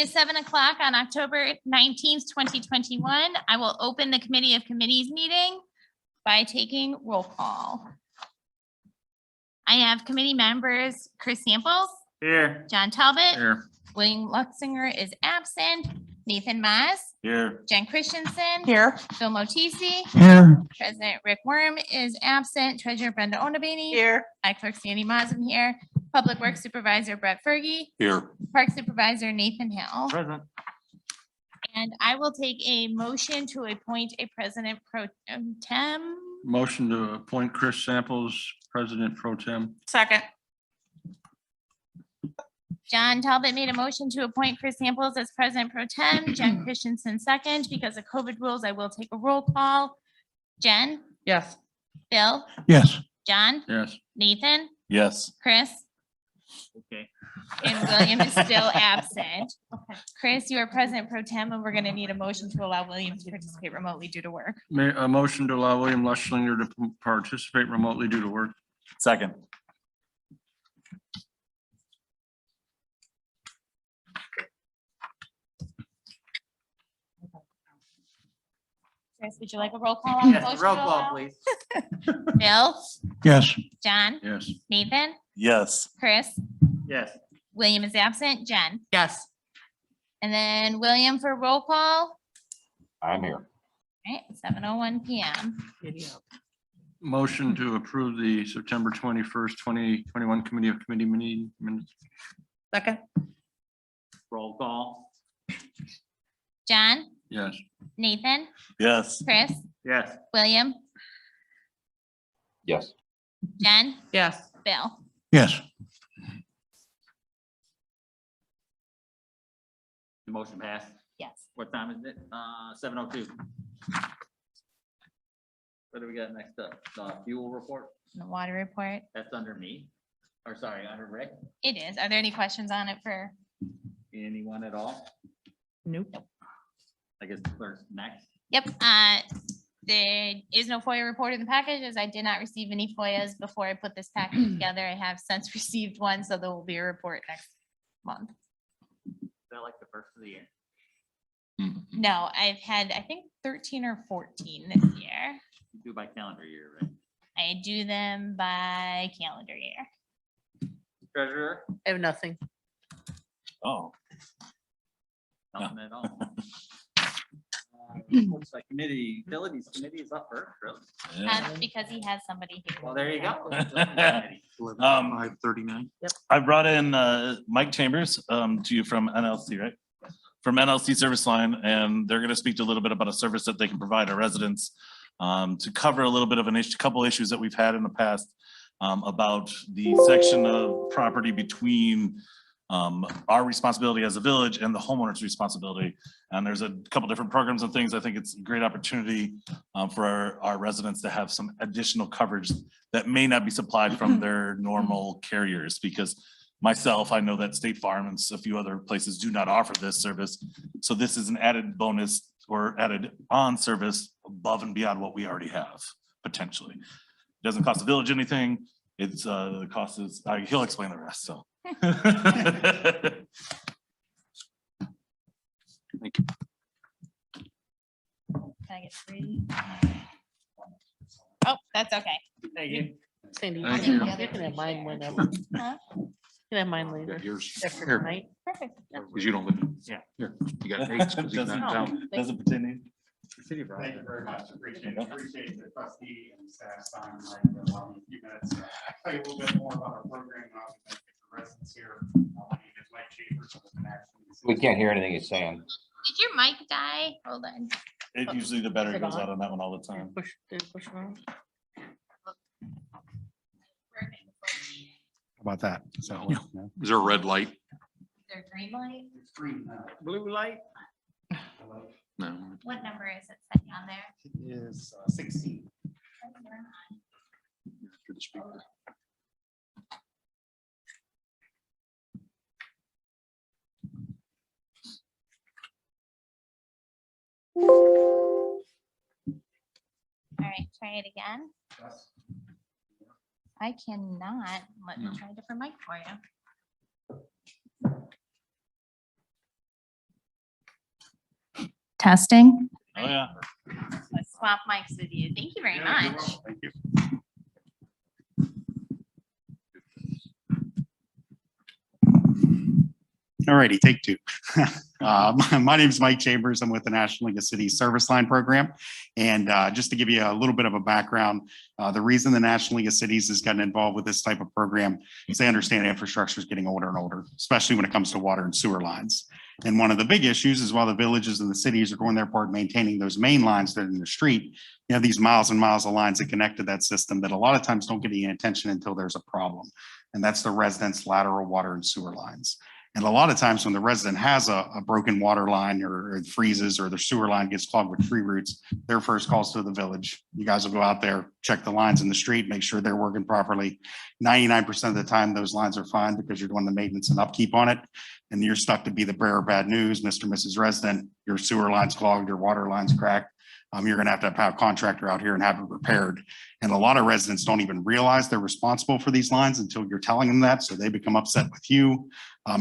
It's 7 o'clock on October 19th, 2021. I will open the Committee of Committees meeting by taking roll call. I have committee members, Chris Samples, Here. John Talbot, Here. William Luxinger is absent, Nathan Maas, Here. Jen Christensen, Here. Phil Motisi, Here. President Rick Worm is absent, Treasurer Brenda Onabany, Here. I Clerk Sandy Mazen here, Public Works Supervisor Brett Fergie, Here. Park Supervisor Nathan Hill. Present. And I will take a motion to appoint a president pro tem. Motion to appoint Chris Samples, President Pro Tem. Second. John Talbot made a motion to appoint Chris Samples as president pro tem, Jen Christensen second. Because of COVID rules, I will take a roll call. Jen, Yes. Bill, Yes. John, Yes. Nathan, Yes. Chris, Okay. and William is still absent. Chris, you are president pro tem, and we're going to need a motion to allow William to participate remotely due to work. A motion to allow William Luschlinger to participate remotely due to work. Second. Chris, would you like a roll call? on the motion to Roll call, allow? please. Bill, Yes. John, Yes. Nathan, Yes. Chris, Yes. William is absent, Jen. Yes. And then William for roll call. I'm here. Right, 7:01 PM. Motion to approve the September 21st, 2021 Committee of Committee meeting minutes. Second. Roll call. John, Yes. Nathan, Yes. Chris, Yes. William, Yes. Jen, Yes. Bill. Yes. The motion passed. Yes. What time is it? 7:02. What do we got next up? Fuel report? The water report. That's under me. Or sorry, under Rick. It is. Are there any questions on it for? Anyone at all? Nope. I guess the clerk's next. Yep. There is no FOIA report in the package as I did not receive any FOIAs before I put this package together. I have since received one, so there will be a report next month. They're like the first of the year. No, I've had, I think 13 or 14 this year. You do by calendar year, right? I do them by calendar year. Treasurer? I have nothing. Oh. Nothing at all. Looks like utilities committee is up first, really. Because he has somebody here. Well, there you go. 539. I brought in Mike Chambers to you from NLC, right? From NLC Service Line, and they're going to speak to a little bit about a service that they can provide our residents to cover a little bit of couple issues that we've had in the past about the section of property between our responsibility as a village and the homeowner's responsibility. And there's a couple different programs and things. I think it's a great opportunity for our residents to have some additional coverage that may not be supplied from their normal carriers, because myself, I know that State Farm and a few other places do not offer this service. So this is an added bonus or added on service above and beyond what we already have, potentially. It doesn't cost the village anything. It's the cost is, he'll explain the rest, so. Thank you. Can I get 3? Oh, that's okay. Thank you. Sandy, Thank you you. can have mine whenever. You Huh? can have mine later. Got yours After here, tonight. Perfect. because you don't live. Yeah. Here, you got Nate's because he's not in town. Doesn't pertain to you. City of Thank you Rockland. very much. Appreciate the trustee and staff's time. Like, allow me a few minutes. Tell you a little bit more about our program. And I'll benefit the residents here. My name is Mike Chambers. I'm with the National We can't hear anything he's saying. Did your mic die? Hold on. It usually the battery goes out on that one all the time. Push, did it push it on? How about that? Is that what- yeah. Is there a red light? Is there a green light? Extreme. Blue light? No. What number is it setting on there? It is 16. Through the speaker. All right, try it again. I cannot. Let me try a different mic for you. testing. Oh, yeah. Let's swap mics with you. Thank you very Yeah, you're much. welcome. Thank you. All righty, take two. My name is Mike Chambers. I'm with the National League of Cities Service Line Program. And just to give you a little bit of a background, the reason the National League of Cities has gotten involved with this type of program is they understand infrastructure is getting older and older, especially when it comes to water and sewer lines. And one of the big issues is while the villages and the cities are doing their part maintaining those main lines that are in the street, you have these miles and miles of lines that connect to that system that a lot of times don't get any attention until there's a problem. And that's the residents' lateral water and sewer lines. And a lot of times when the resident has a broken water line or it freezes or the sewer line gets clogged with tree roots, their first calls to the village. You guys will go out there, check the lines in the street, make sure they're working properly. 99% of the time, those lines are fine because you're doing the maintenance and upkeep on it. And you're stuck to be the bearer of bad news, Mr. and Mrs. Resident, your sewer line's clogged, your water line's cracked. You're gonna have to have a contractor out here and have it repaired. And a lot of residents don't even realize they're responsible for these lines until you're telling them that. So they become upset with you.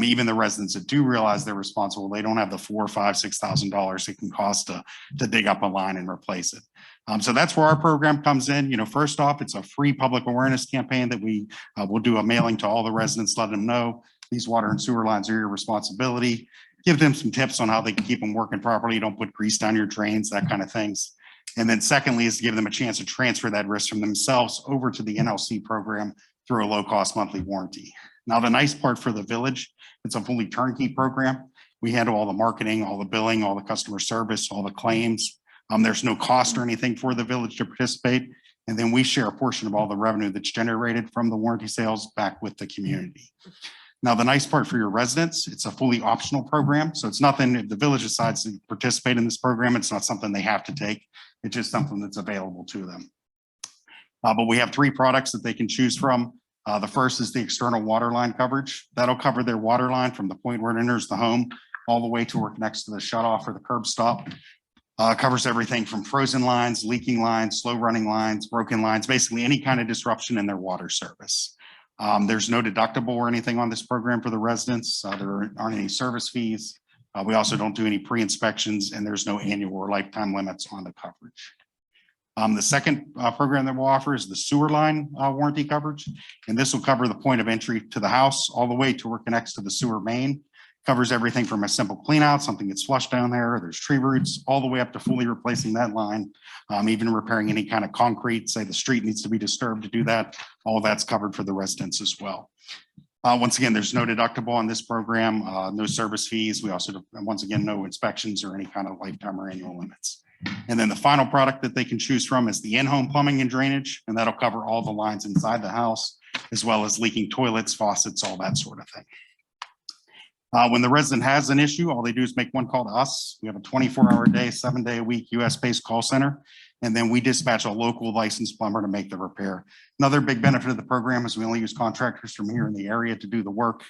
Even the residents that do realize they're responsible, they don't have the $4,000, $5,000, $6,000 it can cost to dig up a line and replace it. So that's where our program comes in. You know, first off, it's a free public awareness campaign that we will do a mailing to all the residents, let them know these water and sewer lines are your responsibility. Give them some tips on how they can keep them working properly. Don't put grease down your drains, that kind of things. And then secondly is to give them a chance to transfer that risk from themselves over to the NLC program through a low-cost monthly warranty. Now, the nice part for the village, it's a fully turnkey program. We handle all the marketing, all the billing, all the customer service, all the claims. There's no cost or anything for the village to participate. And then we share a portion of all the revenue that's generated from the warranty sales back with the community. Now, the nice part for your residents, it's a fully optional program. So it's nothing, if the village decides to participate in this program, it's not something they have to take. It's just something that's available to them. But we have 3 products that they can choose from. The first is the external water line coverage. That'll cover their water line from the point where it enters the home all the way to where it connects to the shutoff or the curb stop. Covers everything from frozen lines, leaking lines, slow running lines, broken lines, basically any kind of disruption in their water service. There's no deductible or anything on this program for the residents. There aren't any service fees. We also don't do any pre-inspections and there's no annual or lifetime limits on the coverage. The second program that we'll offer is the sewer line warranty coverage. And this will cover the point of entry to the house all the way to where it connects to the sewer main. Covers everything from a simple clean out, something gets flushed down there, there's tree roots, all the way up to fully replacing that line. Even repairing any kind of concrete, say the street needs to be disturbed to do that. All of that's covered for the residents as well. Once again, there's no deductible on this program, no service fees. We also, once again, no inspections or any kind of lifetime or annual limits. And then the final product that they can choose from is the in-home plumbing and drainage, and that'll cover all the lines inside the house, as well as leaking toilets, faucets, all that sort of thing. When the resident has an issue, all they do is make one call to us. We have a 24-hour-a-day, 7-day-a-week US-based call center, and then we dispatch a local licensed plumber to make the repair. Another big benefit of the program is we only use contractors from here in the area to do the work.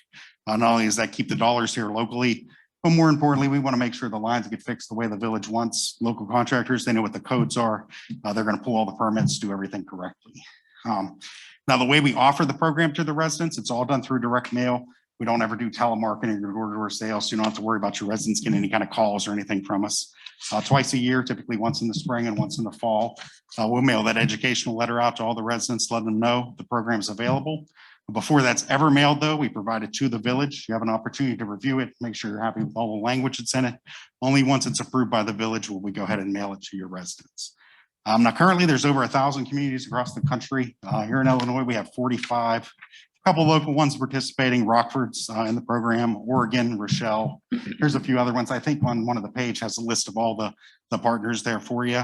Not only does that keep the dollars here locally, but more importantly, we want to make sure the lines get fixed the way the village wants. Local contractors, they know what the codes are. They're going to pull all the permits, do everything correctly. Now, the way we offer the program to the residents, it's all done through direct mail. We don't ever do telemarketing or door-to-door sales, so you don't have to worry about your residents getting any kind of calls or anything from us. Twice a year, typically once in the spring and once in the fall. We'll mail that educational letter out to all the residents, let them know the program's available. Before that's ever mailed, though, we provide it to the village. You have an opportunity to review it, make sure you're happy with all the language that's in it. Only once it's approved by the village will we go ahead and mail it to your residents. Now, currently, there's over 1,000 communities across the country. Here in Illinois, we have 45. A couple local ones participating, Rockford's in the program, Oregon, Rochelle. There's a few other ones. I think on one of the page has a list of all the partners there for you.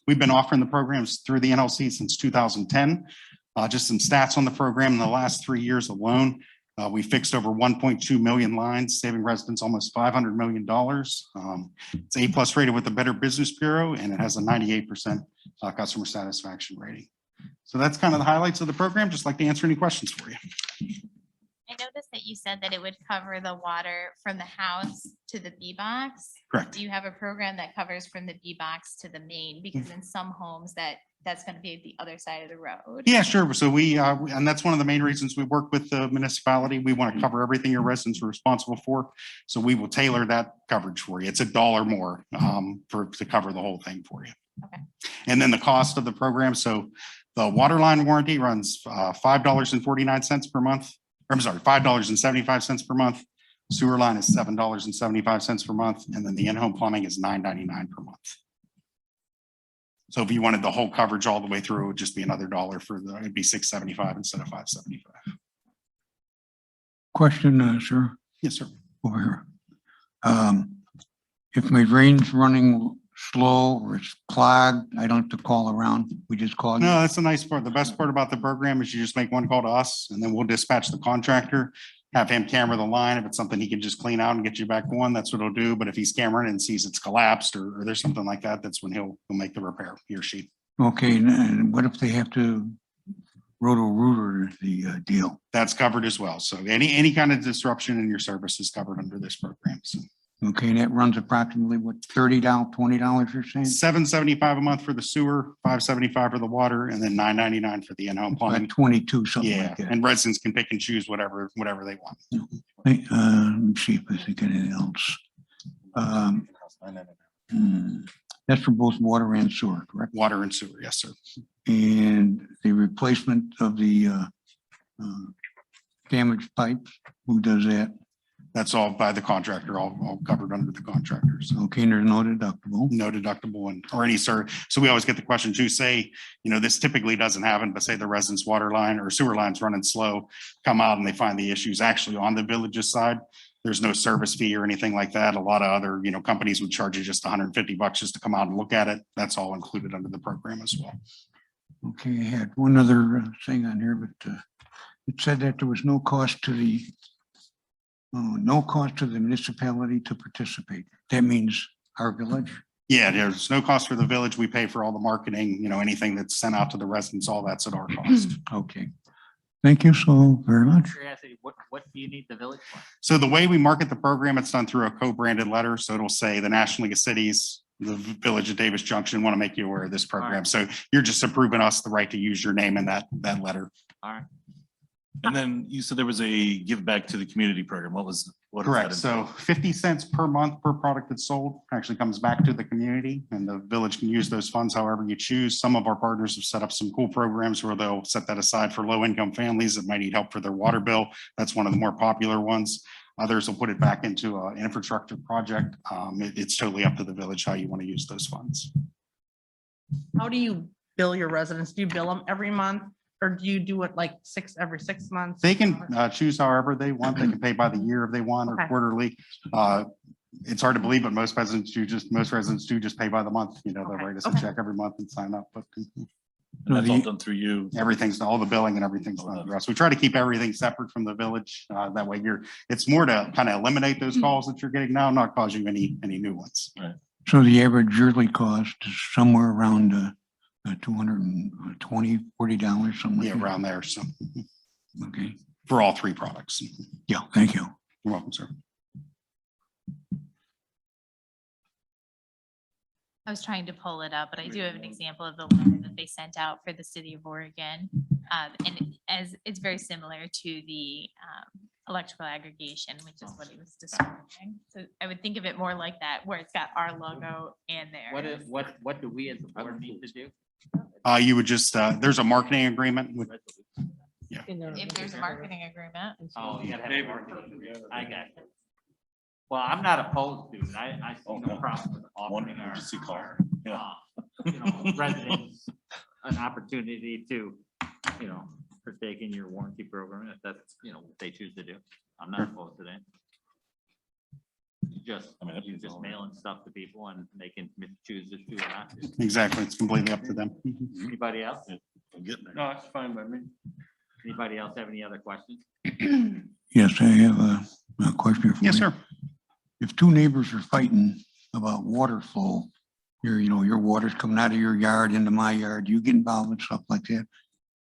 We've been offering the programs through the NLC since 2010. Just some stats on the program in the last 3 years alone. We fixed over 1.2 million lines, saving residents almost $500 million. It's A+ rated with the Better Business Bureau, and it has a 98% customer satisfaction rating. So that's kind of the highlights of the program. Just like to answer any questions for you. I noticed that you said that it would cover the water from the house to the B box. Correct. Do you have a program that covers from the B box to the main? Because in some homes that that's gonna be the other side of the road. Yeah, sure. So and that's one of the main reasons we work with the municipality. We want to cover everything your residents are responsible for. So we will tailor that coverage for you. It's $1 more to cover the whole thing for you. Okay. And then the cost of the program. So the water line warranty runs $5.49 per month. I'm sorry, $5.75 per month. Sewer line is $7.75 per month. And then the in-home plumbing is $9.99 per month. So if you wanted the whole coverage all the way through, it would just be another $1 it'd be $6.75 instead of $5.75. Question, sir, Yes, sir. over here. If my drain's running slow or it's clogged, I don't have to call around. We just call you. No, that's the nice part. The best part about the program is you just make one call to us and then we'll dispatch the contractor, have him camera the line. If it's something he can just clean out and get you back going, that's what he'll do. But if he's cameraing and sees it's collapsed or there's something like that, that's when he'll make the repair, he or she. Okay, and what if they have to roto-rooter the deal? That's covered as well. So any kind of disruption in your service is covered under this program. So Okay, and that runs approximately what, $30, $20 you're saying? $7.75 a month for the sewer, $5.75 for the water, and then $9.99 for the in-home plumbing. Like 22, something Yeah, like that. and residents can pick and choose whatever they want. Hey, let me see if I think anything else. That's for both water and sewer, correct? Water and sewer, yes, sir. And the replacement of the damaged pipes, who does that? That's all by the contractor, all covered under the contractors. Okay, and there's no deductible. No deductible or any, sir. So we always get the question too, say, this typically doesn't happen, but say the resident's water line or sewer line's running slow, come out and they find the issues actually on the village's side. There's no service fee or anything like that. A lot of other, companies would charge you just $150 just to come out and look at it. That's all included under the program as well. Okay, I had one other thing on here, but it said that there was no cost to the municipality to participate. That means our village. Yeah, there's no cost for the village. We pay for all the marketing, anything that's sent out to the residents, all that's at our cost. Okay. Thank you so very much. Curiosity, what do you need the village for? So the way we market the program, it's done through a co-branded letter. So it'll say the National League of Cities, the Village of Davis Junction want to make you aware of this program. So you're just approving us the right to use your name in that letter. All right. And then you said there was a give back to the community program. What is Correct. that So 50 cents per month per product that's sold actually comes back to the community and the village can use those funds however you choose. Some of our partners have set up some cool programs where they'll set that aside for low income families that might need help for their water bill. That's one of the more popular ones. Others will put it back into an infrastructure project. It's totally up to the village how you want to use those funds. How do you bill your residents? Do you bill them every month? Or do you do it like every 6 months? They can choose however they want. They can pay by the year if they want or Okay. quarterly. It's hard to believe, but most residents do just pay by the month. They'll Okay. write us a Okay. check every month and sign up, but That's all done through you. everything's, all the billing and everything's done through us. We try to keep everything separate from the village. That way it's more to kind of eliminate those calls that you're getting now, not cause you any new ones. So the average yearly cost is somewhere around $220, $40, something like Yeah, that. around there. So Okay. for all three products. Yeah, thank you. You're welcome, sir. I was trying to pull it up, but I do have an example of the letter that they sent out for the city of Oregon. And as it's very similar to the electrical aggregation, which is what he was describing. So I would think of it more like that, where it's got our logo and there. What do we as a board need to do? You would just, there's a marketing agreement with, If there's a marketing agreement. Oh, you gotta have. a marketing. I got it. Well, I'm not opposed to it. I see no problem with offering our residents an opportunity to, partake in your warranty program if that's, what they choose to do. I'm not opposed to that. You're just mailing stuff to people and they can choose to do or not to. exactly. It's completely up to them. Anybody else? No, it's fine by me. Anybody else have any other questions? Yes, I have a question for you. Yes, sir. If two neighbors are fighting about water flow, your water's coming out of your yard into my yard, you get involved in stuff like that?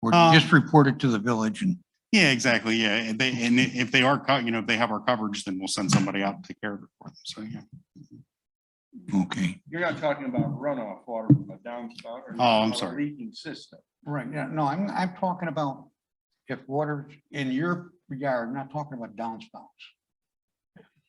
Or do you just report it to the village and? Yeah, exactly. Yeah. And if they are, if they have our coverage, then we'll send somebody out to take care of it for them. So, yeah. Okay, You're not talking about runoff water from a downspout or? Oh, I'm a sorry. Leaking system. right, yeah, no, I'm talking about if water's in your yard, I'm not talking about downspouts.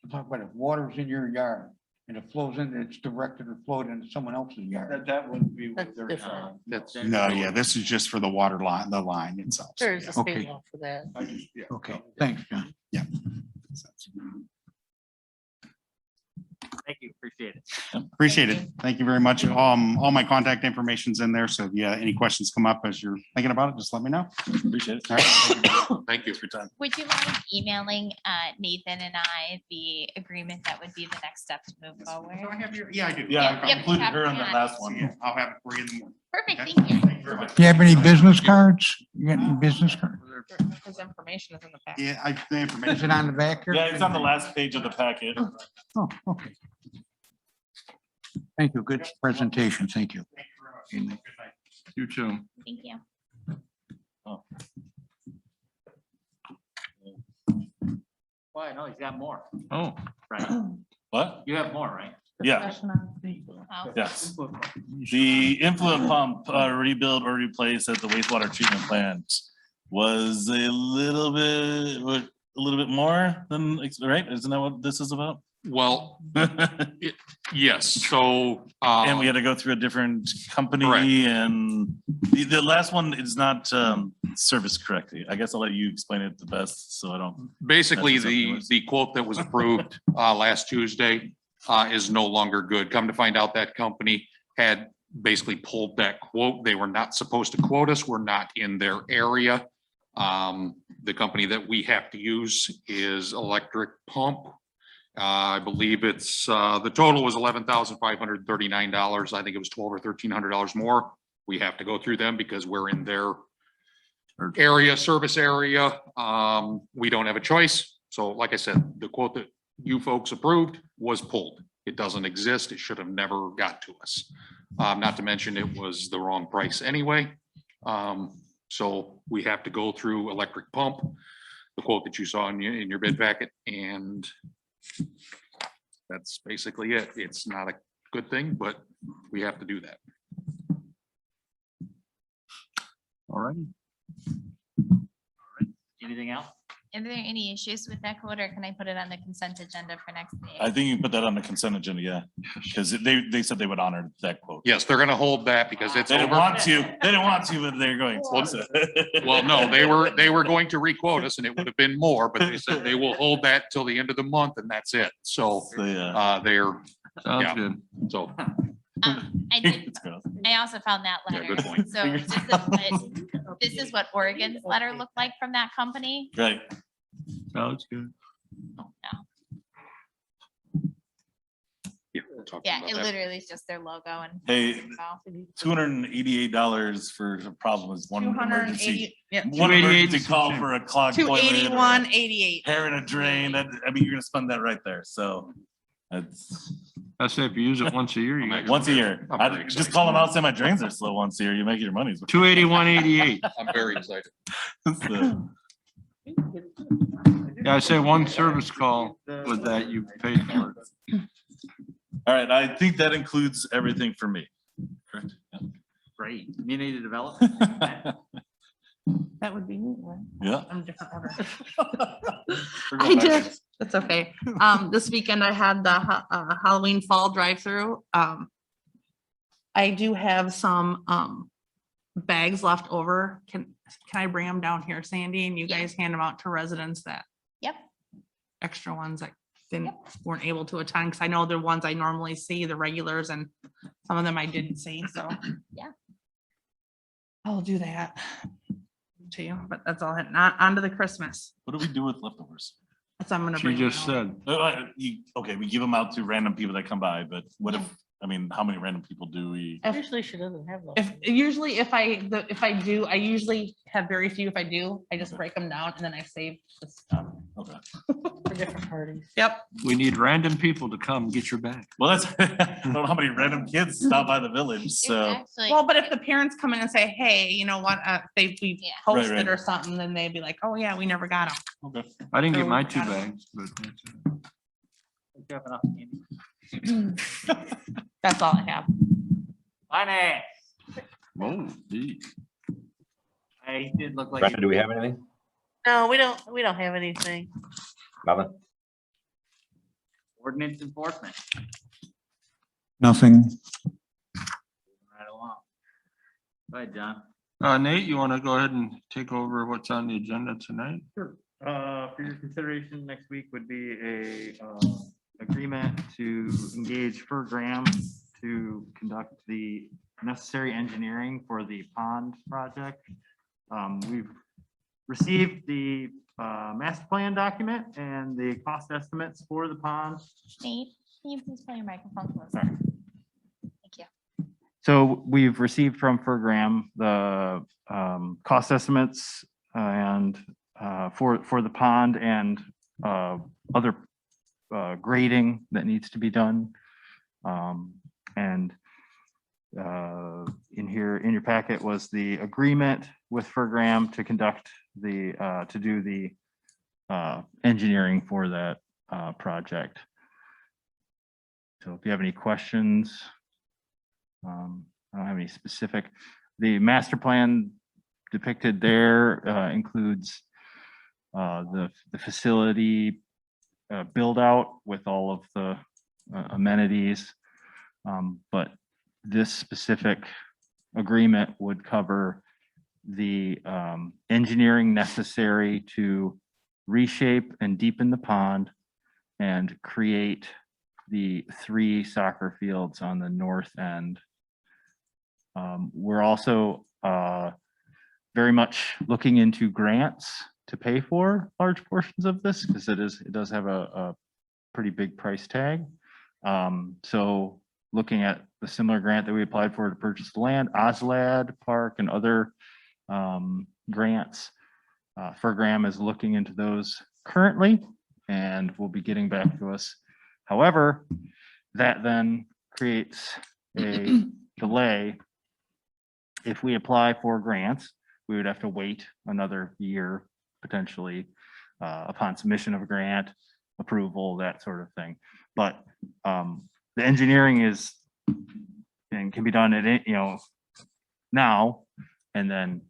I'm talking about if water's in your yard and it flows in, it's directed or flowed into someone else's yard. That wouldn't be. what That's they're- different. That's. No, yeah, this is just for the water line, the line itself. So, There's yeah. a state Okay. law for that. I just, yeah. Okay, thanks, John. Thank you, appreciate it. Appreciate it. Thank you very much. All my contact information's in there. So if any questions come up as you're thinking about it, just let me know. Appreciate it. All right. Thank you. For your time. Would you mind emailing Nathan and I the agreement that would be the next step to move forward? Yeah, I do. Yeah, I Yep, included yep, her on that yeah. last one. Yeah, I'll have it for you in the morning. Perfect, Okay. thank you. Thank you very much. Do you have any business cards? You got any business cards? His information is in the packet. Yeah, the Is information. it on the back here? Yeah, it's on the last page of the packet. Oh, okay. Thank you. Good presentation. Thank you. You too. Thank you. Well, no, he's got more, Oh, right? What? You have more, right? Yeah, Discussion on the- Oh, yes. The influent pump rebuild or replace at the wastewater treatment plant was a little bit more than, right? Isn't that what this is about? Well, yes, so. And we had to go through a different company Correct. and the last one is not serviced correctly. I guess I'll let you explain it the best, so I don't. Basically, That's something the quote that was approved last Tuesday is no longer good. Come to find out, that company had basically pulled that quote. They were not supposed to quote us. We're not in their area. The company that we have to use is Electric Pump. I believe it's, the total was $11,539. I think it was $1,200 or $1,300 more. We have to go through them because we're in their area, service area. We don't have a choice. So like I said, the quote that you folks approved was pulled. It doesn't exist. It should have never got to us. Not to mention it was the wrong price anyway. So we have to go through Electric Pump, the quote that you saw in your bid packet, and that's basically it. It's not a good thing, but we have to do that. all right. Anything else? Are there any issues with that quote, or can I put it on the consent agenda for next meeting? I think you can put that on the consent agenda, yeah, because they said they would honor that quote. Yes, they're gonna hold that because it's They didn't over. want to, but they're going to. Well, no, they were going to requote us and it would have been more, but they said they will hold that till the end of the month and that's it. So, So, yeah. they're, Sounds Yeah. good. so, I did, It's gross. I also found that Yeah, letter. good point. So this is what Oregon's letter looked like from that company. Right. Sounds good. yeah. we'll talk Yeah, about it that. literally is just their logo and. Hey, Oh. $288 for a problem is one emergency. 280, yeah, One 288 emergency is call insane. for a clogged toilet. or 281.88. Hair in a drain, that, I mean, you're gonna spend that right there, so. That's I say if you use it once a year, you make once a year. I'm very Just excited. call them out, say my drains are slow once a year, you make your money's worth. 281.88. I'm very excited. So, Yeah, I say one service call with that, you paid for it. All right, I think that includes everything for me. Correct? Great. Community development. That would be me, right? Yeah. I'm different order. We're I going back did. to- That's okay. This weekend I had the Halloween fall drive-through. I do have some bags left over. Can I bring them down here, Sandy, and you Yeah. guys hand them out to residents that Yep. extra ones that weren't able to attend? Because I know the ones I normally see, the regulars, and some of them I didn't see, so. Yeah. I'll do that to you, but that's all. Not onto the Christmas. What do we do with leftovers? That's what I'm gonna She bring. them just out. said, Okay, we give them out to random people that come by, but what if, I mean, how many random people do we? Usually she doesn't have those. If I do, I usually have very few. If I do, I just break them down and then I save the stuff. Okay. For different parties. Yep. we need random people to come get your bag. Well, that's, I don't know how many random kids stop by the village, It's so. actually- Well, but if the parents come in and say, hey, you know what, we Yeah. Right, posted right. or something, then they'd be like, oh yeah, we never got them. Okay. I didn't get So my we 2 got it. bags, but that's it. You have enough, Andy? That's all I have. Finance, Oh, gee. I did look like. Brenda, do we have anything? No, we don't have anything. Nothing? Ordinance enforcement. Nothing. Right along. Go ahead, John. Nate, you want to go ahead and take over what's on the agenda tonight? Sure. For your consideration, next week would be a, agreement to engage Graham to conduct the necessary engineering for the pond project. We've received the, master plan document and the cost estimates for the pond. Nate, can you please pull your microphone closer? Thank you. So we've received from Graham the, cost estimates and, for the pond and, other grading that needs to be done. And in here, in your packet was the agreement with Graham to conduct the, to do the engineering for that project. So if you have any questions, I don't have any specific. The master plan depicted there includes the facility build out with all of the amenities. But this specific agreement would cover the engineering necessary to reshape and deepen the pond and create the 3 soccer fields on the north end. We're also very much looking into grants to pay for large portions of this because it does have a pretty big price tag. So looking at the similar grant that we applied for to purchase the land, OSLAD Park and other grants. Graham is looking into those currently and will be getting back to us. However, that then creates a delay. If we apply for grants, we would have to wait another year potentially upon submission of a grant, approval, that sort of thing. But the engineering is and can be done at it, now and then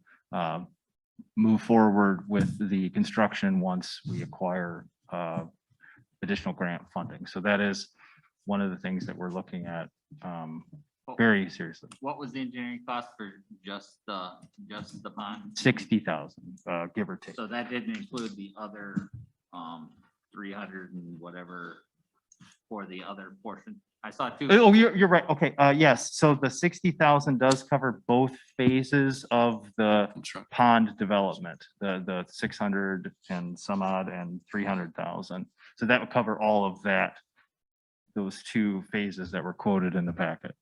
move forward with the construction once we acquire additional grant funding. So that is one of the things that we're looking at very seriously. What was the engineering cost for just the pond? 60,000, give or take. So that didn't include the other 300 and whatever for the other portion. I saw 2. Oh, you're right. Okay, yes. So the 60,000 does cover both phases of the pond development, the 600 and some odd and 300,000. So that would cover all of that, those 2 phases that were quoted in the packet.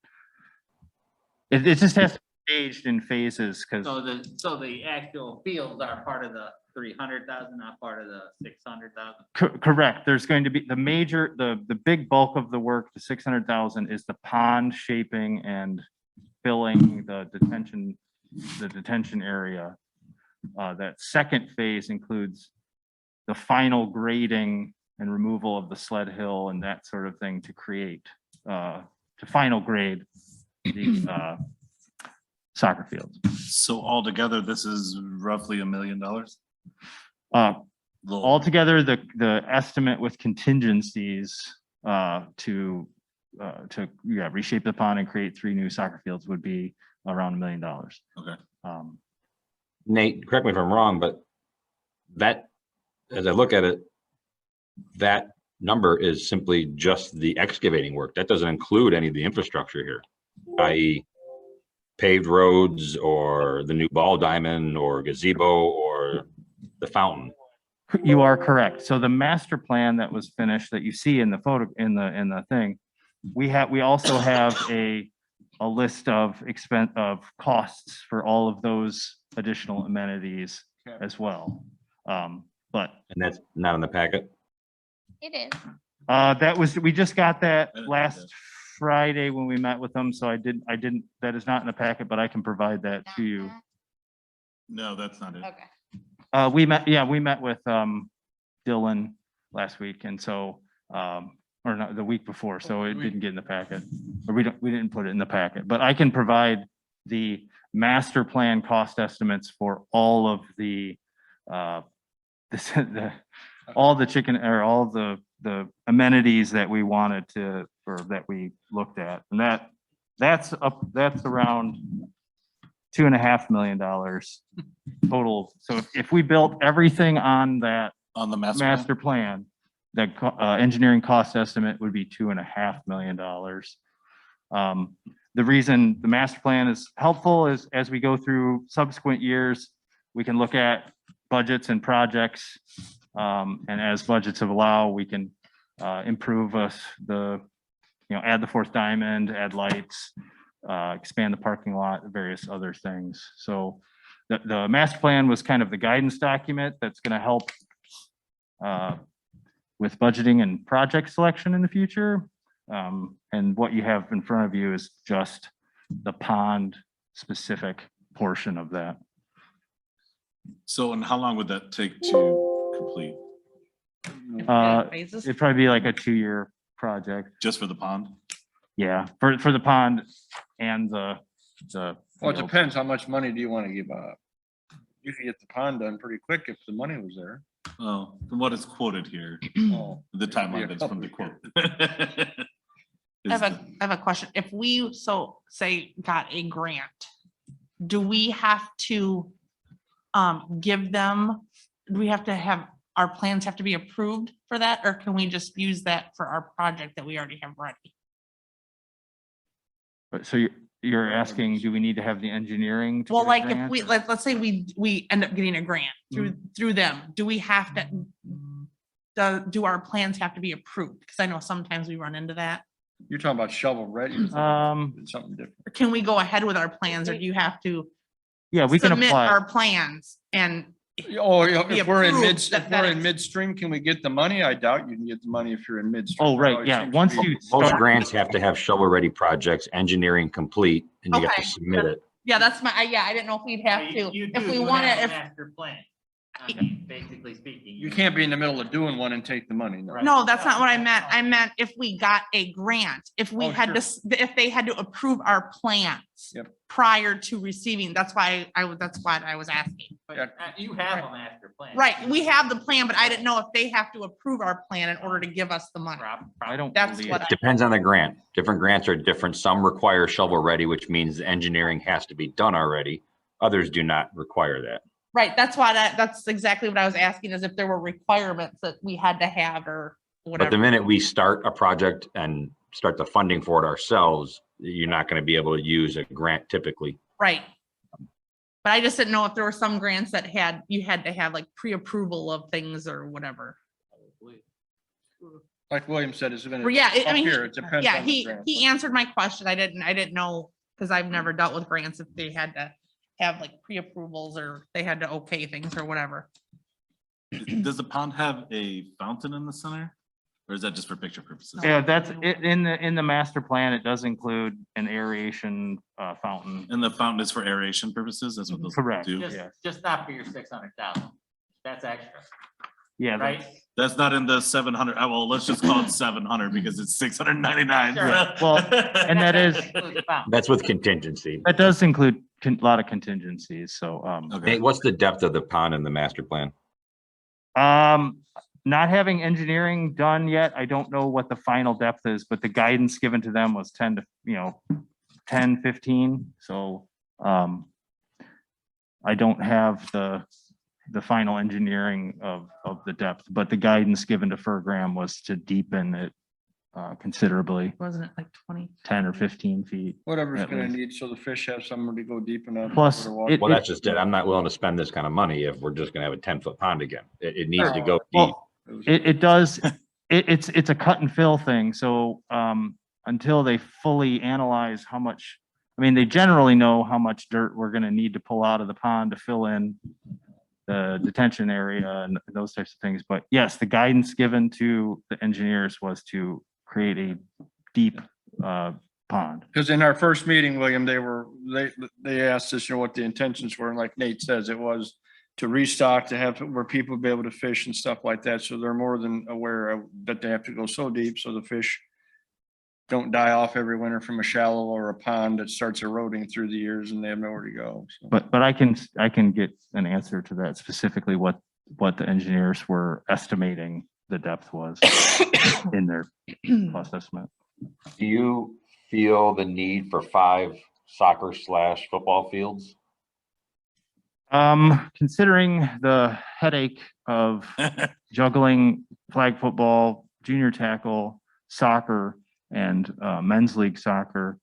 It just has to be staged in phases because So the actual fields are part of the 300,000, not part of the 600,000. correct. There's going to be the big bulk of the work, the 600,000 is the pond shaping and filling the detention area. That second phase includes the final grading and removal of the sled hill and that sort of thing to create, to final grade the soccer fields. So altogether, this is roughly $1 million. Altogether, the estimate with contingencies to reshape the pond and create 3 new soccer fields would be around $1 million. Okay. Nate, correct me if I'm wrong, but that, as I look at it, that number is simply just the excavating work. That doesn't include any of the infrastructure here, i.e. paved roads or the new ball diamond or gazebo or the fountain. You are correct. So the master plan that was finished that you see in the photo in the thing, we also have a list of costs for all of those additional amenities as well. But And that's not in the packet. It is. we just got that last Friday when we met with them. So I didn't, that is not in the packet, but I can provide that to you. No, that's not it. Okay. We met with Dylan last week and so, or not the week before, so it didn't get in the packet. or we didn't put it in the packet, but I can provide the master plan cost estimates for all of the, all the chicken, or all the amenities that we wanted to, or that we looked at. And that's around $2.5 million total. So if we built everything on that On the master. plan? master plan, the engineering cost estimate would be $2.5 million. The reason the master plan is helpful is as we go through subsequent years, we can look at budgets and projects. And as budgets allow, we can improve add the fourth diamond, add lights, expand the parking lot, various other things. So the master plan was kind of the guidance document that's going to help with budgeting and project selection in the future. And what you have in front of you is just the pond specific portion of that. So, and how long would that take to complete? Phases? It'd probably be like a 2-year project. Just for the pond? Yeah, for the pond and the. Well, it depends, how much money do you want to give up? You could get the pond done pretty quick if the money was there. Well, from what is quoted here, Oh, the timeline Be a that's from the couple quote. I have a question. If we, so say, got a grant, do we have to give them, do we have to have, our plans have to be approved for that? Or can we just use that for our project that we already have ready? But so you're asking, do we need to have the engineering? to Well, get a like if grant? we, let's say we end up getting a grant through them, do we have to? Do our plans have to be approved? Because I know sometimes we run into that. You're talking about shovel ready or something different. Or can we go ahead with our plans, or do you have to Yeah, we can submit apply. our plans and? Oh, yeah, Be if we're in approved mid, that if we're in it's- midstream, can we get the money? I doubt you can get the money if you're in midstream. Oh, right, It yeah, seems to once be- you Most start, grants have to have shovel-ready projects, engineering complete, and you have to Okay. submit it. Yeah, that's my, yeah, I didn't know if we'd have to, if we want to, if, Master plan, I mean, basically speaking. You can't be in the middle of doing one and take the money. No. no, that's not what I meant. I meant if we got a grant, if we Oh, had to, sure. if they had to approve our plans Yep. prior to receiving, that's why that's why I was asking. But Yeah. you have a master plan. Right, we have the plan, but I didn't know if they have to approve our plan in order to give us the money. I don't That's believe, what It depends on the grant. Different grants are different. Some require shovel-ready, which means the engineering has to be done already. Others do not require that. Right, that's why that's exactly what I was asking, is if there were requirements that we had to have or But the whatever. minute we start a project and start the funding for it ourselves, you're not going to be able to use a grant typically. Right. But I just didn't know if there were some grants that you had to have like pre-approval of things or whatever. Like William said, it's been. Or yeah, I up mean, here, it depends yeah, on the he grant. answered my question. I didn't know, because I've never dealt with grants, if they had to have like pre-approvals or they had to okay things or whatever. Does the pond have a fountain in the center? Or is that just for picture purposes? yeah, that's it, in the master plan, it does include an aeration fountain. And the fountain is for aeration purposes? That's what those Correct. do? Just, Yeah. just not for your 600,000. That's extra, Yeah, right? That's not in the 700. Well, let's just call it 700 because it's 699. Sure. Well, and that is, includes fountain. That's with contingency. that does include a lot of contingencies, so, Okay. Nate, what's the depth of the pond in the master plan? not having engineering done yet, I don't know what the final depth is, but the guidance given to them was 10 to, 10, 15, so, I don't have the final engineering of the depth, but the guidance given to Fergram was to deepen it considerably, Wasn't it like 20? 10 or 15 feet. Whatever's at gonna least. need, so the fish have somewhere to go deep enough. Plus, for the water. it- Well, that's just it. I'm not willing to spend this kind of money if we're just gonna have a 10-foot pond again. It needs to go deep. Well, It was- it does, it's a cut and fill thing, so, until they fully analyze how much, I mean, they generally know how much dirt we're gonna need to pull out of the pond to fill in the detention area and those types of things, but yes, the guidance given to the engineers was to create a deep, pond. Because in our first meeting, William, they asked us, what the intentions were, and like Nate says, it was to restock, to have, where people be able to fish and stuff like that, so they're more than aware of that they have to go so deep, so the fish don't die off every winter from a shallow or a pond that starts eroding through the years and they have nowhere to go. So. But I can get an answer to that specifically what the engineers were estimating the depth was in their cost estimate. Do you feel the need for 5 soccer/football fields? Considering the headache of juggling flag football, junior tackle, soccer, and men's league soccer,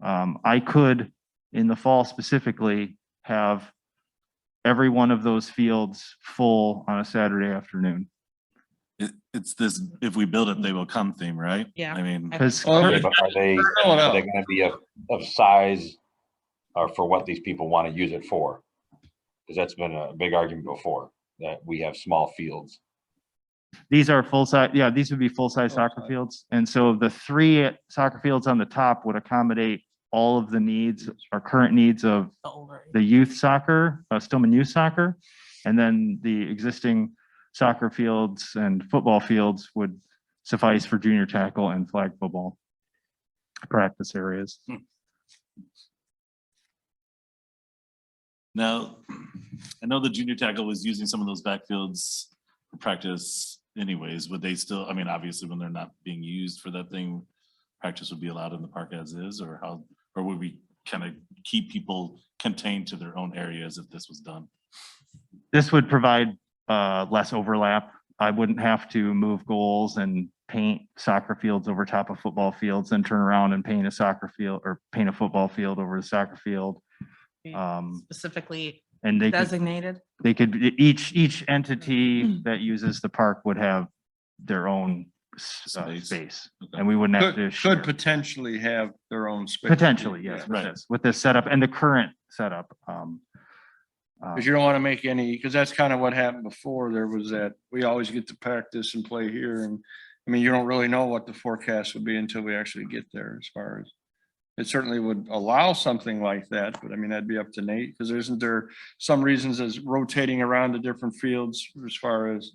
I could, in the fall specifically, have every one of those fields full on a Saturday afternoon. It's this, if we build it, they will come theme, right? Yeah. I mean, Because Okay, but are they Fill it up. gonna be of size or for what these people want to use it for? Because that's been a big argument before, that we have small fields. these are full size, yeah, these would be full-size soccer fields. And so the 3 soccer fields on the top would accommodate all of the needs, our current needs of the youth soccer, Stillman youth soccer. And then the existing soccer fields and football fields would suffice for junior tackle and flag football practice areas. now, I know the junior tackle was using some of those backfields for practice anyways. Would they still, I mean, obviously when they're not being used for that thing, practice would be allowed in the park as is, or how, or would we kind of keep people contained to their own areas if this was done? This would provide less overlap. I wouldn't have to move goals and paint soccer fields over top of football fields, and turn around and paint a soccer field or paint a football field over the soccer field. Specifically And they could, designated. each entity that uses the park would have their own Space. space, and we wouldn't have to share. Could potentially have their own space. Potentially, yes, Right. with this setup and the current setup. Because you don't want to make any, because that's kind of what happened before. There was that, we always get to practice and play here. And I mean, you don't really know what the forecast would be until we actually get there as far as. It certainly would allow something like that, but I mean, that'd be up to Nate, because isn't there some reasons as rotating around the different fields as far as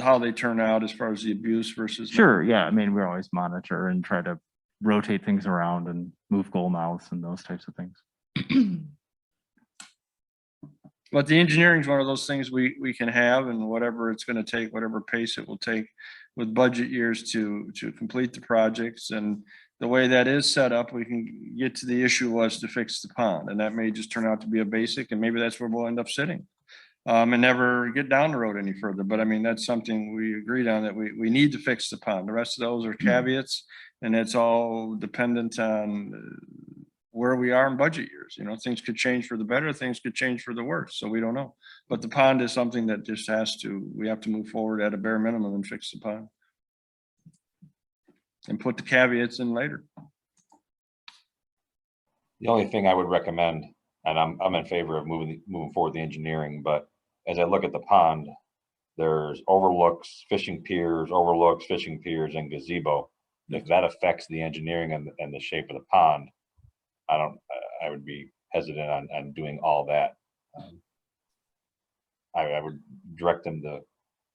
how they turn out, as far as the abuse versus. Sure, yeah, I mean, we always monitor and try to rotate things around and move goal mouths and those types of things. But the engineering is one of those things we can have, and whatever it's gonna take, whatever pace it will take with budget years to complete the projects. And the way that is set up, we can get to the issue was to fix the pond, and that may just turn out to be a basic, and maybe that's where we'll end up sitting. And never get down the road any further. But I mean, that's something we agreed on, that we need to fix the pond. The rest of those are caveats, and it's all dependent on where we are in budget years. You know, things could change for the better, things could change for the worse, so we don't know. But the pond is something that just we have to move forward at a bare minimum and fix the pond. And put the caveats in later. The only thing I would recommend, and I'm in favor of moving forward the engineering, but as I look at the pond, there's overlooks, fishing piers, and gazebo. If that affects the engineering and the shape of the pond, I would be hesitant on doing all that. I would direct them to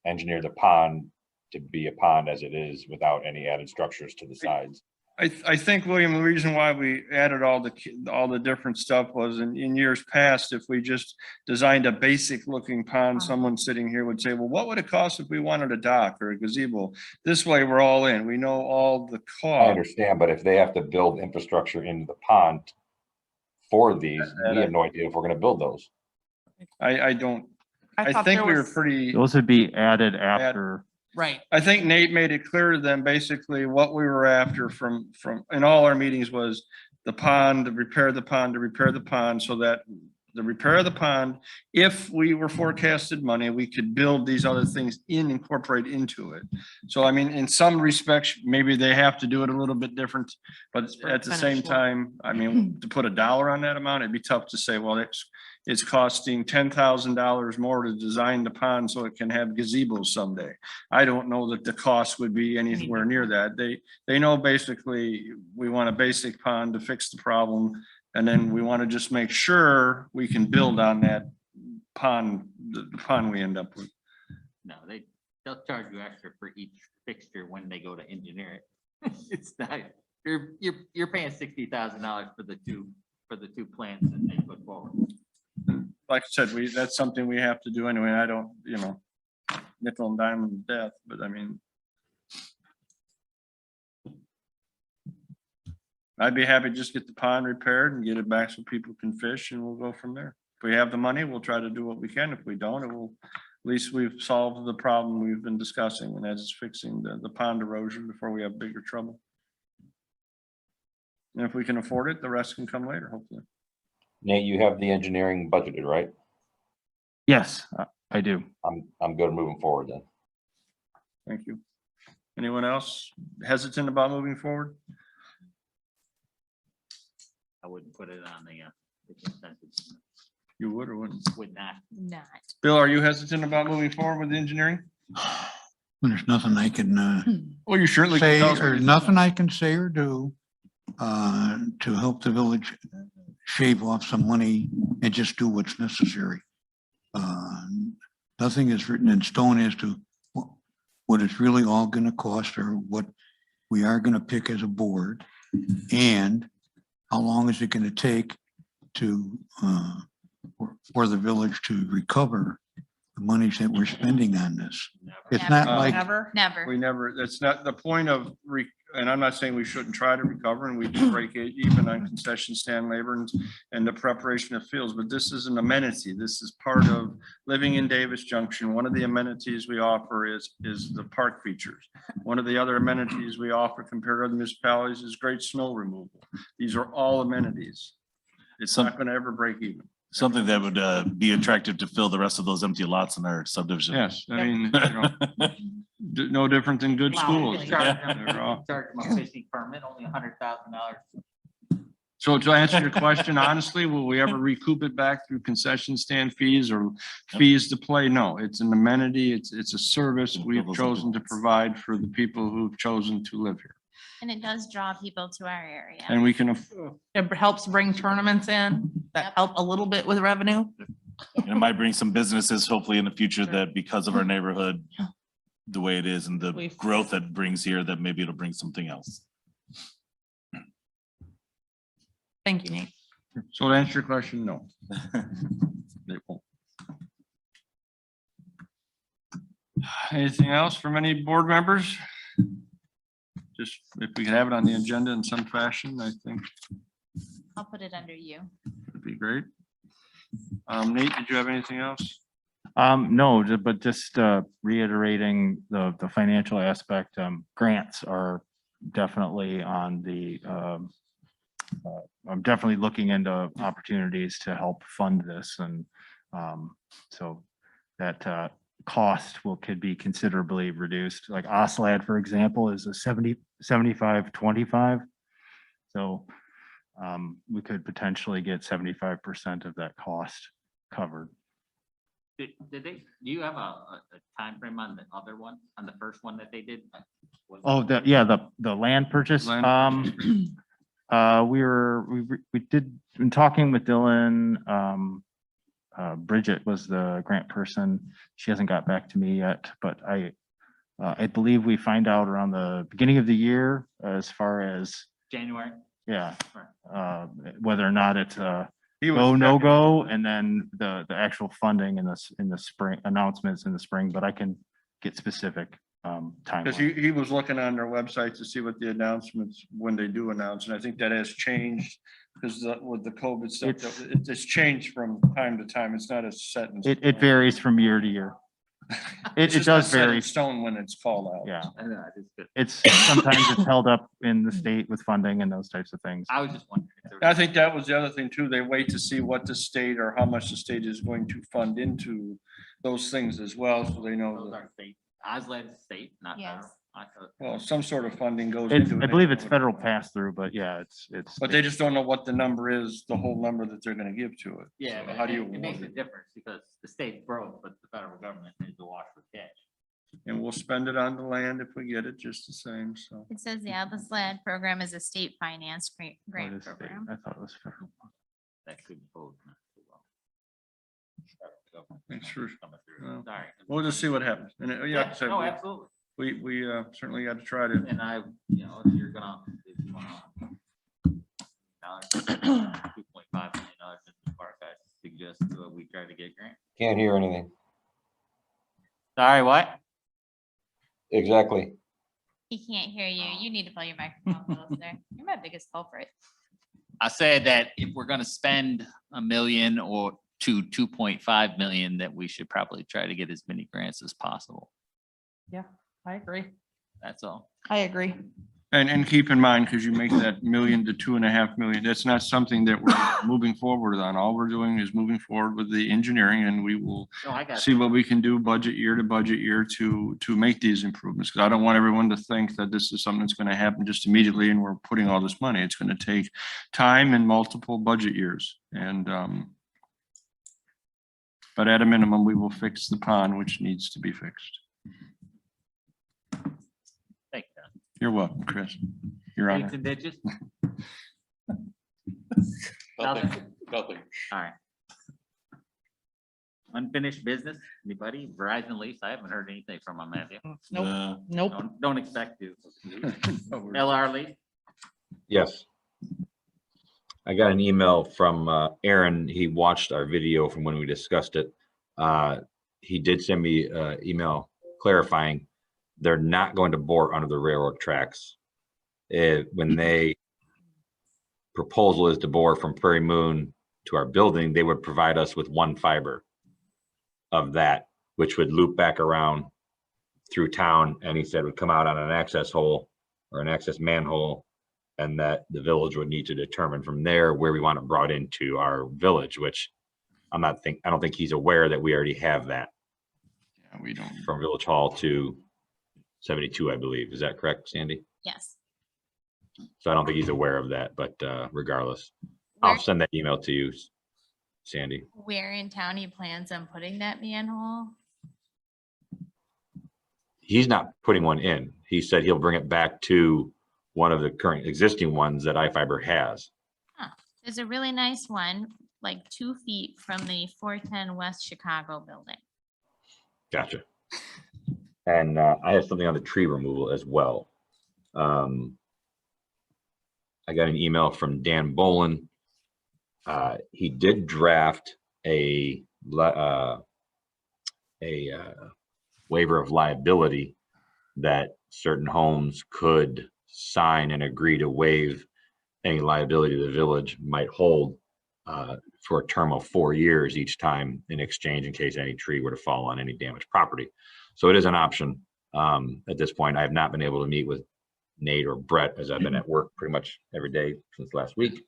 engineer the pond to be a pond as it is without any added structures to the sides. I think, William, the reason why we added all the different stuff was in years past, if we just designed a basic looking pond, someone sitting here would say, well, what would it cost if we wanted a dock or a gazebo? This way we're all in. We know all the I costs. understand, but if they have to build infrastructure into the pond for these, we have no idea if we're gonna build those. I don't, I thought think there we were was- pretty. Those would be added after. Right. I think Nate made it clear to them basically what we were after from in all our meetings was the pond, to repair the pond, so that the repair of the pond, if we were forecasted money, we could build these other things incorporate into it. So I mean, in some respects, maybe they have to do it a little bit different, but For at the same finished work. time, I mean, to put a dollar on that amount, it'd be tough to say, well, it's costing $10,000 more to design the pond so it can have gazebos someday. I don't know that the cost would be anywhere near that. They know basically we want a basic pond to fix the problem. And then we want to just make sure we can build on that pond, the pond we end up with. No, they'll charge you extra for each fixture when they go to engineer it. It's not, you're paying $60,000 for the two plans that they put forward. Like I said, that's something we have to do anyway. I don't, nickel and dime them to death, but I mean. I'd be happy to just get the pond repaired and get it back so people can fish and we'll go from there. If we have the money, we'll try to do what we can. If we don't, at least we've solved the problem we've been discussing, and that is fixing the pond erosion before we have bigger trouble. And if we can afford it, the rest can come later, hopefully. Nate, you have the engineering budgeted, right? Yes, I do. I'm good moving forward then. Thank you. Anyone else hesitant about moving forward? I wouldn't put it on the consensus. You would or wouldn't? Would not. Not. Bill, are you hesitant about moving forward with engineering? When there's nothing I can Well, you certainly. say, can tell us or what you- nothing I can say or do to help the village shave off some money and just do what's necessary. Nothing is written in stone as to what it's really all gonna cost or what we are gonna pick as a board. And how long is it gonna take to, for the village to recover the monies that we're spending on this? It's not Never. like, Never. Never. We never, that's not the point of, and I'm not saying we shouldn't try to recover, and we do break it even on concession stand labor and the preparation of fields, but this is an amenity. This is part of living in Davis Junction. One of the amenities we offer is the park features. One of the other amenities we offer compared to other municipalities is great snow removal. These are all amenities. It's not gonna ever break even. Something that would be attractive to fill the rest of those empty lots in our subdivision. Yes, I mean, no different than good schools. They're all- Charge them a fishing permit, only $100,000. So to answer your question, honestly, will we ever recoup it back through concession stand fees or fees to play? No, it's an amenity. It's a service we've chosen to provide for the people who've chosen to live here. And it does draw people to our area. And we can, It helps bring tournaments in that Yep. help a little bit with revenue. And it might bring some businesses hopefully in the future that because of our neighborhood, the way it is and the We've- growth that brings here, that maybe it'll bring something else. Thank you, Nate. so to answer your question, no. They won't. Anything else from any board members? Just if we could have it on the agenda in some fashion, I think I'll put it under you. would be great. Nate, did you have anything else? No, but just reiterating the financial aspect, grants are definitely on the, I'm definitely looking into opportunities to help fund this and so that cost could be considerably reduced. Like OSLAD, for example, is a 75-25. So we could potentially get 75% of that cost covered. Did they, do you have a timeframe on the other one, on the first one that they did? Was it- Oh, the land purchase. Land We did, in talking with Dylan, Bridget was the grant person. She hasn't got back to me yet, but I believe we find out around the beginning of the year as far as, January? yeah, whether or not it's He was go, no checking- go, and then the actual funding in the spring, announcements in the spring, but I can get specific Because timeline. he was looking on their website to see what the announcements, when they do announce, and I think that has changed. Because with the COVID stuff, it's changed from time to time. It's not a set. in It stone. varies from year to year. It's It just not does set in vary. Stone when it's called out. Yeah, I don't know, I just could- it's sometimes it's held up in the state with funding and those types of things. I was just wondering. if there I was- think that was the other thing too. They wait to see what the state or how much the state is going to fund into those things as well, so they know Those that, aren't state, OSLAD state, not Yes. federal. I thought- well, some sort of funding goes It's, into it. I believe it's federal pass through, but yeah, it's. But they just don't know what the number is, the whole number that they're gonna give to it. Yeah, So but how do you? it makes a award it? difference because the state's broke, but the federal government needs to wash with cash. And we'll spend it on the land if we get it just the same, so. It says the Atlas Lad program is a state finance Oh, it grant is state. program. I thought it was federal. That could bode not too well. Federal government Thanks for- coming through. well, Sorry. We'll just see what happens. And yeah, like I said, No, absolutely. we certainly got to try to, And I, you know, if you're gonna, if you wanna. $2.5 million in the park, I suggest we try to get grant. Can't hear anything. Sorry, what? Exactly. He can't hear you. You need to pull your microphone closer. You're my biggest culprit. I said that if we're gonna spend $1 million or to 2.5 million, that we should probably try to get as many grants as possible. I agree. That's all. I agree. and keep in mind, because you make that 1 million to 2.5 million, that's not something that we're moving forward on. All we're doing is moving forward with the engineering, and we will No, I got see what we can do budget year to budget year to make these improvements. Because I don't want everyone to think that this is something that's going to happen just immediately and we're putting all this money. It's going to take time and multiple budget years. And but at a minimum, we will fix the pond, which needs to be fixed. Thank you. You're welcome, Chris. Your Eights honor. and digits? Nothing, nothing. All right. Unfinished business, anybody? Verizon lease, I haven't heard anything from them, have you? Nope, nope. Don't expect to. LR lease, Yes. I got an email from Aaron. He watched our video from when we discussed it. He did send me an email clarifying they're not going to bore under the railroad tracks. When they proposal is to bore from Prairie Moon to our building, they would provide us with one fiber of that, which would loop back around through town. And he said would come out on an access hole or an access manhole, and that the village would need to determine from there where we want it brought into our village, which I don't think he's aware that we already have that Yeah, we don't. from Village Hall to 72, I believe. Is that correct, Sandy? Yes. So I don't think he's aware of that, but regardless, I'll Where, send that email to you, Sandy. where in town he plans on putting that manhole? He's not putting one in. He said he'll bring it back to one of the current existing ones that iFiber has. There's a really nice one, like 2 feet from the 410 West Chicago building. Gotcha. And I have something on the tree removal as well. I got an email from Dan Bolin. He did draft a waiver of liability that certain homes could sign and agree to waive any liability the village might hold for a term of 4 years each time in exchange in case any tree were to fall on any damaged property. So it is an option. At this point, I have not been able to meet with Nate or Brett as I've been at work pretty much every day since last week.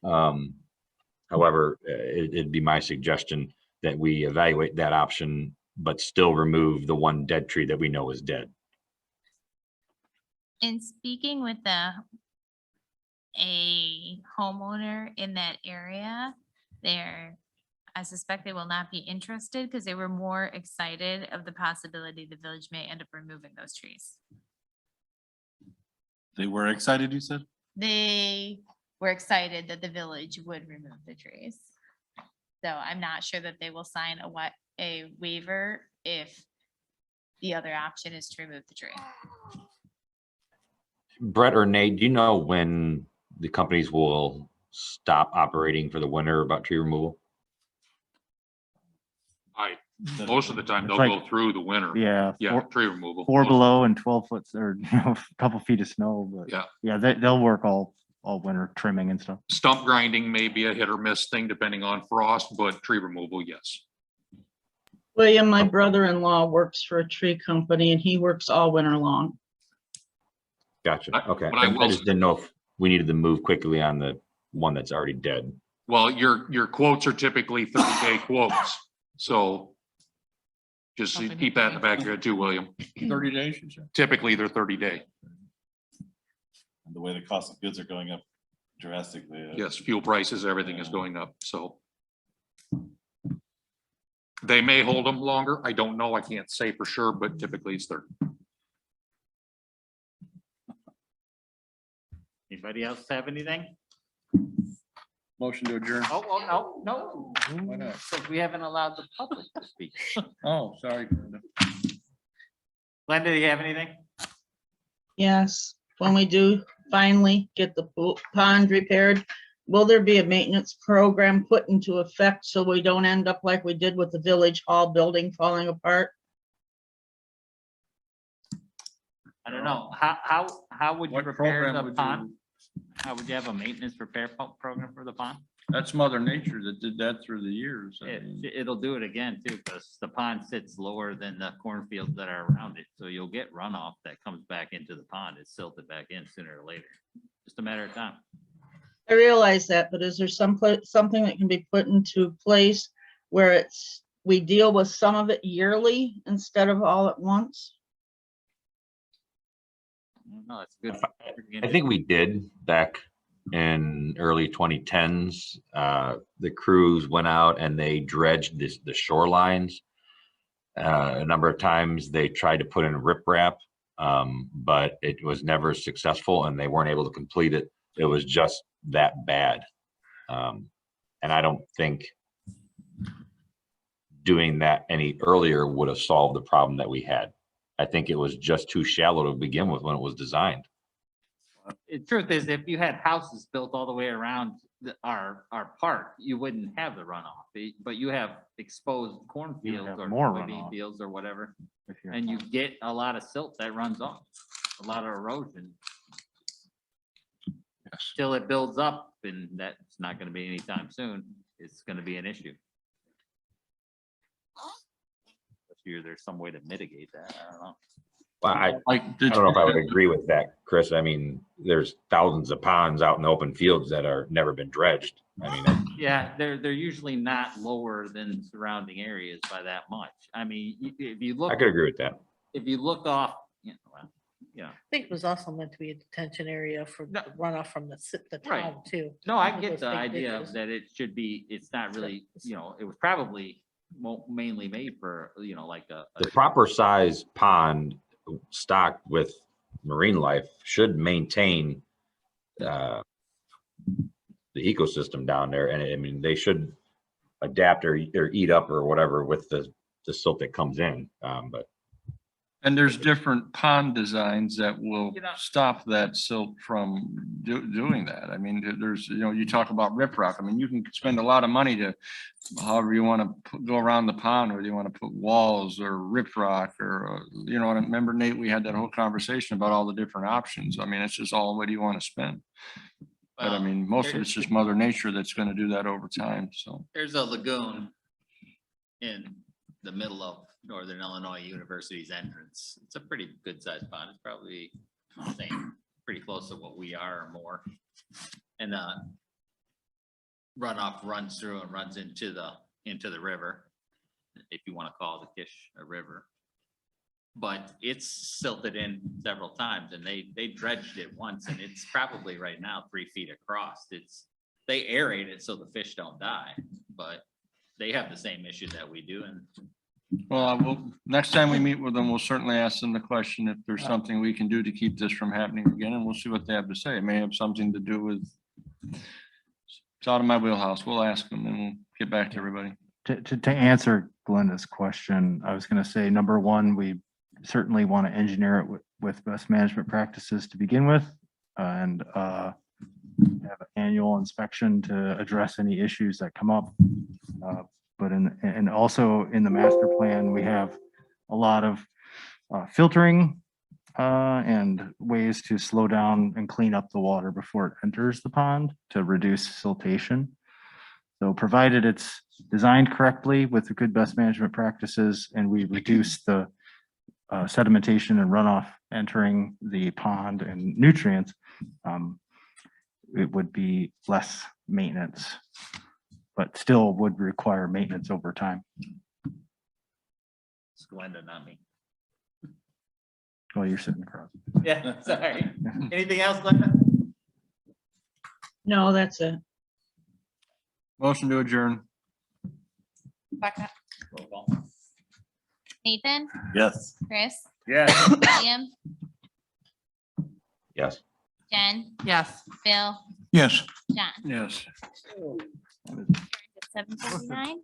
However, it'd be my suggestion that we evaluate that option, but still remove the one dead tree that we know is dead. In speaking with a homeowner in that area, I suspect they will not be interested because they were more excited of the possibility the village may end up removing those trees. They were excited, you said? They were excited that the village would remove the trees. So I'm not sure that they will sign a waiver if the other option is to remove the tree. Brett or Nate, do you know when the companies will stop operating for the winter about tree removal? Most of the time, they'll It's go like- through the winter. Yeah. Yeah, tree removal. 4 below and 12 foot or a couple feet of snow, but Yeah. yeah, they'll work all winter trimming and stuff. Stump grinding may be a hit or miss thing depending on frost, but tree removal, yes. William, my brother-in-law works for a tree company and he works all winter long. Gotcha. I- Okay. but I I will just didn't know if we needed to move quickly on the one that's already dead. Well, your quotes are typically 30-day quotes, so just keep that in the back of your head too, William. 30 days, you said? Typically, they're 30-day. And the way the cost of goods are going up drastically. Yes, fuel prices, everything is going up, so. They may hold them longer. I don't know. I can't say for sure, but typically it's 30. anybody else have anything? Motion to adjourn. Oh, no. Why not? Because we haven't allowed the public to speak. Oh, sorry. Brenda. Glenda, do you have anything? Yes, when we do finally get the pond repaired, will there be a maintenance program put into effect so we don't end up like we did with the village hall building falling apart? I don't know. How would you What repair program the would pond? you, How would you have a maintenance repair program for the pond? that's Mother Nature that did that through the years. I mean, It'll do it again too, because the pond sits lower than the cornfields that are around it. So you'll get runoff that comes back into the pond. It's silted back in sooner or later. Just a matter of time. I realize that, but is there something that can be put into place where we deal with some of it yearly instead of all at once? No, it's good. I think we did back in early 2010s. The crews went out and they dredged the shorelines. A number of times they tried to put in riprap, but it was never successful and they weren't able to complete it. It was just that bad. And I don't think doing that any earlier would have solved the problem that we had. I think it was just too shallow to begin with when it was designed. The truth is, if you had houses built all the way around our park, you wouldn't have the runoff. But you have exposed cornfields have or more soybean runoff. fields or whatever, if you're- and you get a lot of silt that runs off, a lot of erosion. Yes. Till it builds up, and that's not gonna be anytime soon. It's gonna be an issue. There's some way to mitigate that. I don't know. Well, I Like, don't know if I would agree with that, Chris. I mean, there's thousands of ponds out in the open fields that are never been dredged. I mean, Yeah, they're usually not lower than surrounding areas by that much. I mean, if you look, I could agree with that. if you look off, well, I think it was also meant to be a detention area for No. the runoff from the Right. town too. no, I With get those the big idea ditches. that it should be, it's not really, it was probably mainly made for, like The proper size pond stocked with marine life should maintain the ecosystem down there. And I mean, they should adapt or eat up or whatever with the silt that comes in. But and there's different pond designs that will You know- stop that silt from doing that. I mean, there's, you talk about riprap. I mean, you can spend a lot of money to, however you want to go around the pond, whether you want to put walls or riprap or, and I remember, Nate, we had that whole conversation about all the different options. I mean, it's just all, what do you want to spend? But I mean, most of it's just Mother Nature that's going to do that over time, so. There's a lagoon in the middle of Northern Illinois University's entrance. It's a pretty good sized pond. It's probably the same, pretty close to what we are or more. And runoff runs through and runs into the river, if you want to call the Kish a river. But it's silted in several times and they dredged it once and it's probably right now 3 feet across. They aerate it so the fish don't die, but they have the same issue that we do. And Well, next time we meet with them, we'll certainly ask them the question if there's something we can do to keep this from happening again, and we'll see what they have to say. It may have something to do with, it's out of my wheelhouse. We'll ask them and we'll get back to everybody. To answer Glenda's question, I was gonna say, number one, we certainly want to engineer it with best management practices to begin with. And have an annual inspection to address any issues that come up. But and also in the master plan, we have a lot of filtering and ways to slow down and clean up the water before it enters the pond to reduce siltation. So provided it's designed correctly with the good best management practices and we reduce the sedimentation and runoff entering the pond and nutrients, it would be less maintenance, but still would require maintenance over time. it's Glenda, not me. While you're sitting across. Yeah, sorry. Anything else, Glenda? No, that's it. Motion to adjourn. Roll call. Nathan, Yes. Chris, Yes. William, yes. Jen, Yes. Bill, Yes. John. Yes. 7:59.